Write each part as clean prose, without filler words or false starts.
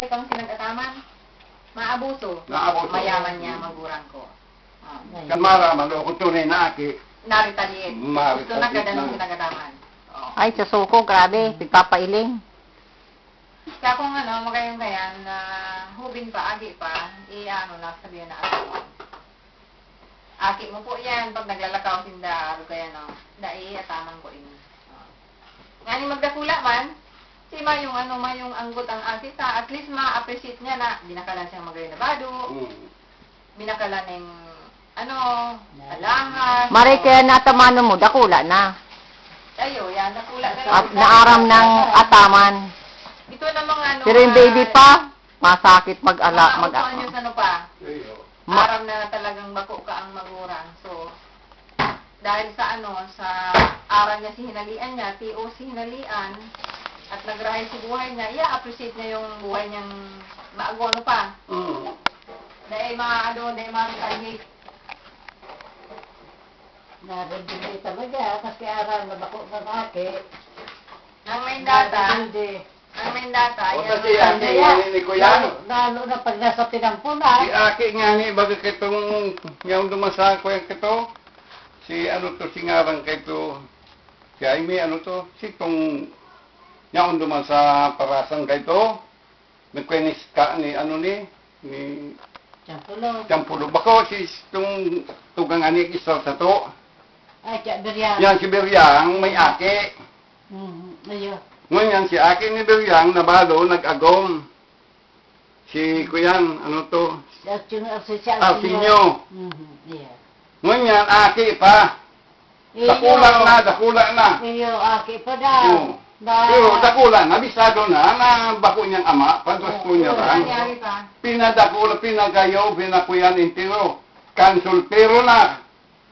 Itong sinag-ataman, maabuso. Naabuso. Mayaman niya, magurang ko. Kamara, maloko tunay na aki. Naritaliit. Gusto na gadanong sinag-ataman. Ay, sa suko, grabe. Pagpapailing. Kaya kung magayong gayan, na hubin pa, agi pa, sabihin na ako. Aki mo po yan, pag naglalakaw sinda, kaya dai, ataman ko ini. Ngani magdakula man, si yung yung anggot ang aki sa, at least ma-appreciate niya na, binakalan siyang magayon na bado, binakalan ng, alahas. Mari kaya natamano mo, dakula na. Ayo, yan, dakula na At naaram ng ataman. Ito namang Pero yung baby pa, masakit mag-ala. pa. Aram na talagang bako ka ang magurang. So, dahil sa sa aral niya si hinalian niya, TO si hinalian, at nagrahay si buhay niya, i-appreciate niya yung buhay niyang maagono pa. Dahil dahil retaliate. Narinig talaga, kasi aral na bako ng aki. Ang main data, O kasi aki nga ni Kuya. Lalo na pag nasa pinampunan. Si aki nga ni, baga kitong yung dumasa ko yung kito. Si si ngarang kito. Si Aimee, si tong yung dumasa parasan kito. Nagkwenis ka ni, ni Champulo. Bako si itong tugang ani isal sa to. Ay, kaya Beryang. Yan si Beryang may aki. Ayun. Ngayon si aki ni Beryang nabalo, nag-agom. Si Kuyan, Arsinyo. Yeah. Ngayon aki pa. Dakula na. Iyo, aki pa daw. Pero dakula na, bisado na bako niyang ama, padrosto niya lang. Pinagayaw, pinakuyan intiro. Kansultero na.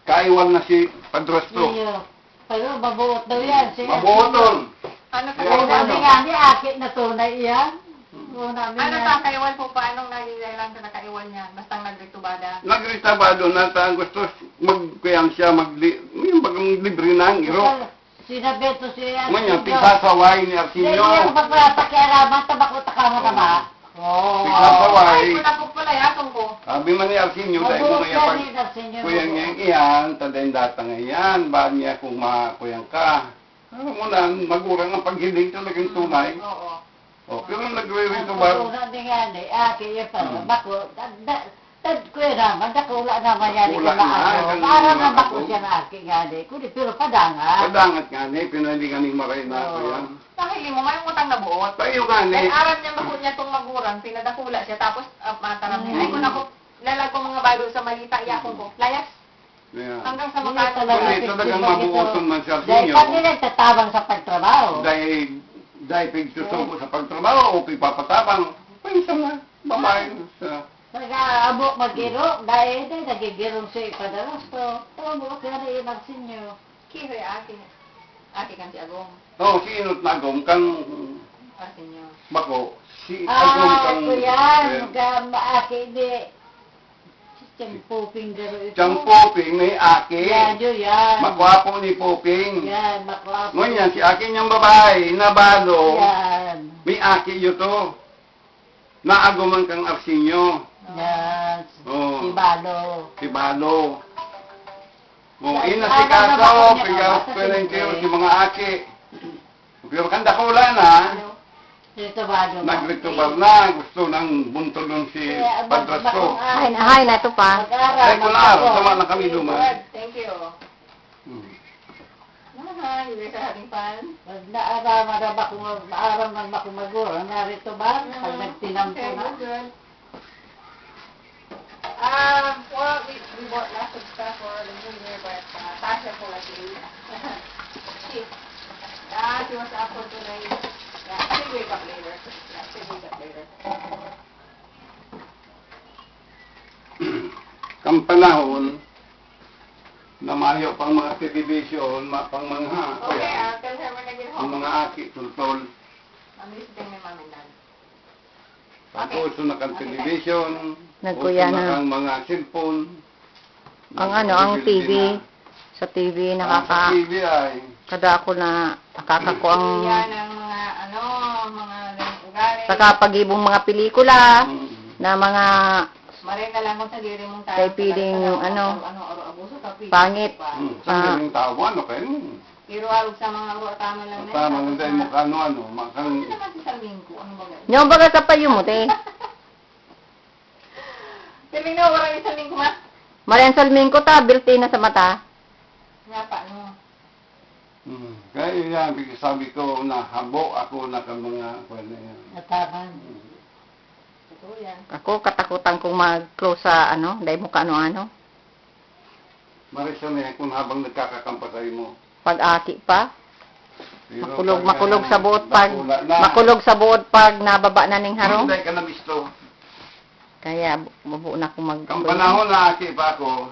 Kaiwan na si padrosto. Iyo. Pero mabuot daw yan. Mabuoton. Sabi nga ni aki na tunay yan. Kakaiwan po pa? Anong naging dahilan sa nakaiwan niya? Basta nagritubada? Nagritabado na ta gusto magkuyang siya maglibre ng iro. Sinabi to siya. Ngayon, pisasaway ni Arsinyo. Yung pakiaraman, tabako takama na ba? Pisasaway. Ay, wala po pala yatong ko. Sabi man ni Arsinyo, dahil mo ngayon pag kuyang niya iyan, tadayin data nga iyan, ba niya kung makuyang ka. Ano mo na, magurang ang paghiling talagang tunay. Oo. Pero nagre-rito ba? Ang nga ni aki yung pala, bako, kuya naman, dakula naman yan. Dakula na. Para na bako siya na aki nga ni, pero padangat. Padangat nga ni, pinali ka ni Maray na kuyan. Dahil mo, may utang na buot. Tayo nga ni. Dahil aram niya bako niya itong magurang, pinadakula siya, tapos matarap niya. Ay, kung ako, lalag ko mga bago sa malita, iyakong ko, layas. Hanggang sa makatala. Hindi talagang mabuoton man si Arsinyo. Dahil pag nagtatabang sa pagtrabaho. Dahil pagsusuko sa pagtrabaho o pagpapatabang, paisang na, babae sa... Nag-aabok mag-iro, dahil nagigirong siya ipadalas to. Mo, kaya na inaksin niyo. Kihoy, aki. Aki kan si Agong. Oo, si Inot na Agong, kang... Aki niyo. Bako, si Agong kang... Kuyan, aki di... Siyang Poping garo ito. Siyang Poping, may aki. Yan, yan. Makwapo ni Poping. Yan, makwapo. Ngunyan, si aki niyang babae, nabalo. Yan. May aki yun to. Naaguman kang Arsinyo. Yan. Oh. Si Balo. Si Balo. Ina si Kaso, pigaw ko na yung mga aki. Pero kanda ko wala na. Dito Balo. Nagritubar na, gusto ng bunto nun si Padrasto. Ay, na ito pa. Ay, kular, sama na kami duman. Thank you. Hindi sa ating pan. Pag naaram man ako maguro, narito ba? Pag nagtinampo na. Well, we bought lots of stuff for the new year, but Tasha po actually. She was up for tonight. Yeah, she'll wake up later. Yeah, she'll wake up later. Kang panahon, na mayo pang mga television, pang mga Okay, I'll tell her when I get ang home. mga aki, tultol. I'm visiting my mom and dad. Tapos na kang television, Nagkuya uso na. kang mga cellphone. Ang TV. Sa TV, Sa TV ay, kada ako na nakakako ang... Yan ang mga, mga ugali, Saka pag-ibong mga pelikula, na mga Maray ka lang kung sa diri mong tayo. Kay piling, ano, abuso, tapi. pangit. Sa galing tao mo, ano kayo? Pero alog sa mga uro, tama lang na. Tama nga dahil mukha ano, Ano makang... naman si Salmingko? Ano ba ganyan? yung baga sa payo mo, te. Salmingko, wala yung Salmingko, ma? Marian Salmingko ta, birthday na sa mata. Nga pa, no? Kaya yan, sabi ko na habo ako na kang mga kwena yan. Nataman. Totoo yan. Ako, katakutan kong mag-close sa, ano, dahil mo ano-ano. Marisol na kung habang nagkakakampa sa'yo mo. Pag-aki pa. Pero Makulog pagka sa buot pag, nakula na, makulog sa buot pag nababa na ning harong. Hindi ka na bisto. Kaya, mabuo na akong mag... Kang panahon na aki pa ako,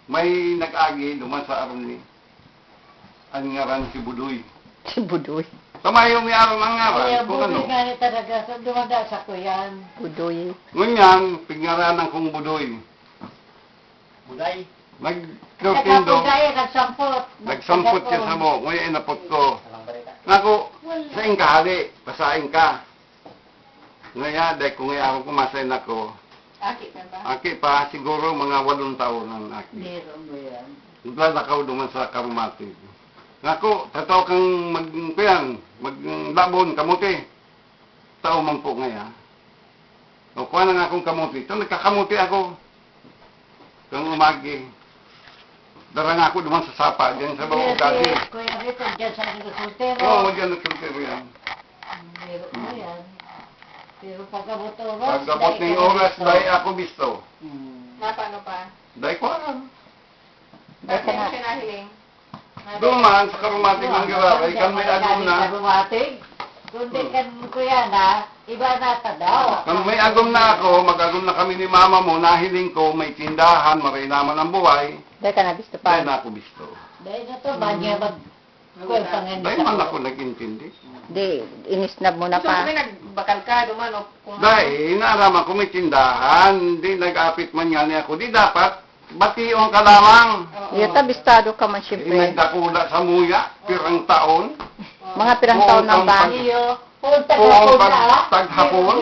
may nag-agi duman sa aron ni. Ang ngaran si Budoy. Si Budoy. Tumayo may aron ang ngaran. Kaya Kung ano. buhay nga ni talaga. Sa dumada sa kuyan. Budoy. Ngunyan, pingaranan kong Budoy. Buday. Nagkutindo. Nagkapugay, nagsampot. Nagsampot ka sa mo. Ngayon inapot ko. Walang balita. Nako, sa ingkahali, pasaing ka. Ngayon, dahil kung ngayon ako kumasayin ako, Aki ka ba? aki pa siguro mga 8 taon ang aki. Meron mo yan. Naglalakaw duman sa Karumati. Nako, tataw kang maglabon, kamuti. Tao man po ngayon. O, kuha na nga akong kamuti. Ito, nagkakamuti ako. Kang umagi. Darang ako duman sa sapa, dyan sa bawang gagi. Kuya Rito, dyan sa agrikultero. Oo, dyan nagkultiro yan. Meron mo yan. Pero pagkabot oras. Pagkabot ng oras, dahil ako bisto. Na paano pa? Dahil ko alam. Dahil ka Bakit na. mo sinahiling? Duman sa Karumating ng Giraray, kan may agom na. Karumating. Kundi kan kuya na, iba na ta daw. Kung may agom na ako, mag-agom na kami ni mama mo, nahiling ko, may tindahan, maray naman ang buhay, Dahil ka na gusto pa. dahil na ako bisto. Dahil na to, bagya mag... Kuya pangan Dahil man ako nag-intindi. Di, inisnab mo na So, pa. kami nagbakal ka, duman, o kung Dahil naaraman ko may tindahan, di nag-apit man yan ako, di dapat, bation ka lamang. Iyo ta, bistado ka man Di syempre. nagdakula sa muya, pirang taon. Mga pirang taon ng ba? Iyo. Punta Oo, ka po pag na. taghapon.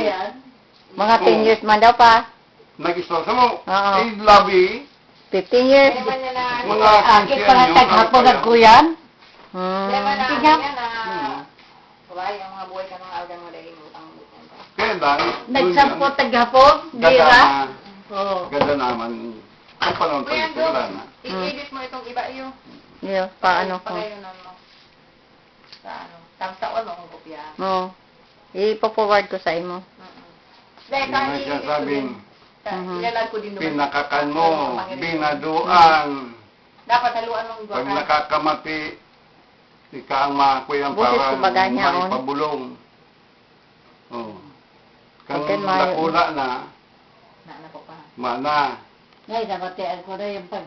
Mga 10 years man daw pa. Nag-istorsa mo, Oo. labi, 15 years. Kaya man niya na, mga Akit pa na taghapon ng kuyan. kaya man na, Tingnan. yan na, kuwari, ang mga buhay ka ng algan mo dahil utang mo yan pa. kaya dahil, Nagsampo taghapon. Dira. Oo. Ganda naman. Ang panahon pa Kuya, ito, wala na. i-edit mo itong iba iyo. Iyo, paano ko? Pagayunan mo. Sa ano, tamsaon mo kung kopya. Oo. Ipo-forward ko sa imo. Dahil Yung may sinasabing, ilalag ko din doon. pinakakan mo, binaduan. Dapat haluan mong iba Pag ka. nakakamati, ika ang makuyang Busis parang ko baga niya, may on. pabulong. Oh. Kang Pagkan may- nakula na, Na po pa. mana. Ngayon, namatian ko na yung pag...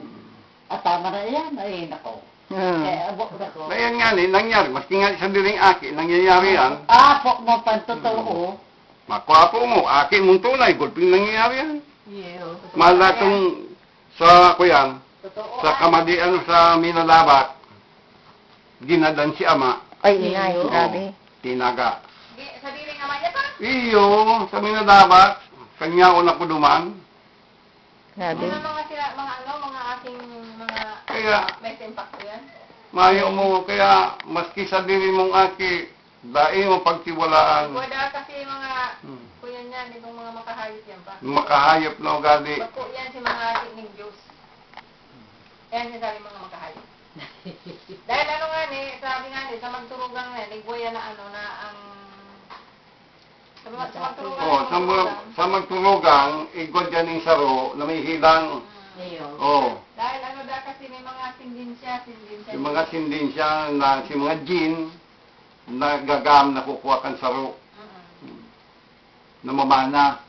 At tama na yan. Ay, nako. Kaya abok na ko. Na yan nga ni, nangyari. Maski nga sa diring aki, nangyayari yan. Apok mo pang totoo. Makwapo mo, aki mong tunay, gulping nangyayari yan. Iyo. Malatong sa kuyan, Totoo. sa kamadian sa Minalabat, ginadan si ama, Ay, inay, Oo. grabe. tinaga. Sa dili nga man niya pa. Iyo, sa Minalabat, kanya una ko duman. Grabe. Mga sila, mga aking mga Kaya, may impact yan. mayo mo, kaya maski sa diri mong aki, dai mo pagtiwalaan. Wala kasi mga Hmm. kuya niyan, itong mga makahayop yan pa. Makahayop na ugali. Bako yan si mga ning Diyos. Yan sinasabi mga makahayop. Dahil ano nga ni, sabi nga ni, sa magturugang nga, nagbuya na ano na ang sa magturugang. Oh, sa magturugang, igod yan yung saro na may hilang. Iyo. Oh, Dahil ano da kasi may mga sindinsya. yung mga sindinsya na si mga jin, na gagam na kukuha kan saro, na mamana.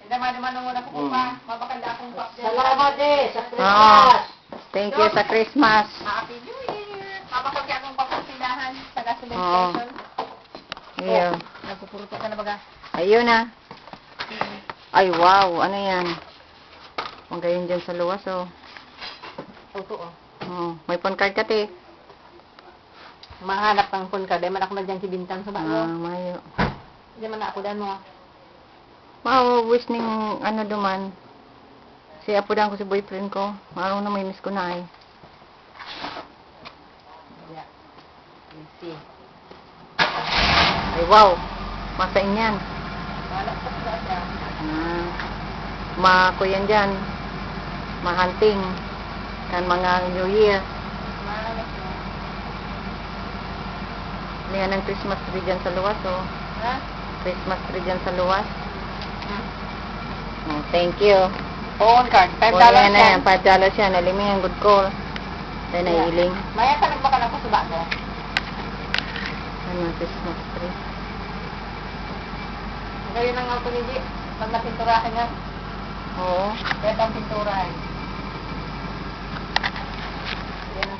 Dama-dama nung una ko pa, mabakanda akong pap. Salamat eh sa Ah. Christmas. Thank you sa Christmas. Happy New Year! Mabakanda akong pagkasindahan sa gasoline Oo. station. Iyo. Nagpupuruto ka na baga? Ayun na. Ay, wow. Ano yan? Ang gayon dyan sa luwas, oh. Totoo. Oh, may pancard ka, te. Mahanap kang kun ka, dahil man ako na dyan si Bintang sa Ah, bago. mayo. Diyan man ako dan mo. Wish ning ano duman. Si apudan ko si boyfriend ko. Araw na may miss ko na ay. Yeah. Easy. Ay wow. Masa inyan. Wala pa sa siya. Kuyan dyan. Mahunting. Kan mga New Year. Malas mo. Niyan ang Christmas tree dyan sa luwas oh. Ha? Christmas tree dyan sa luwas. Hmm. Oh, thank you. Phone card, $5 Yan na yan. yan. $5 yan. Alimi yan. Good call. Dahil naiiling. Maya ka nagbaka na ko sa bago. Ano Christmas tree. Ngayon ang ako ni G. Pag napinturahan nga. Oo. Kaya ang pintura eh. Yan ang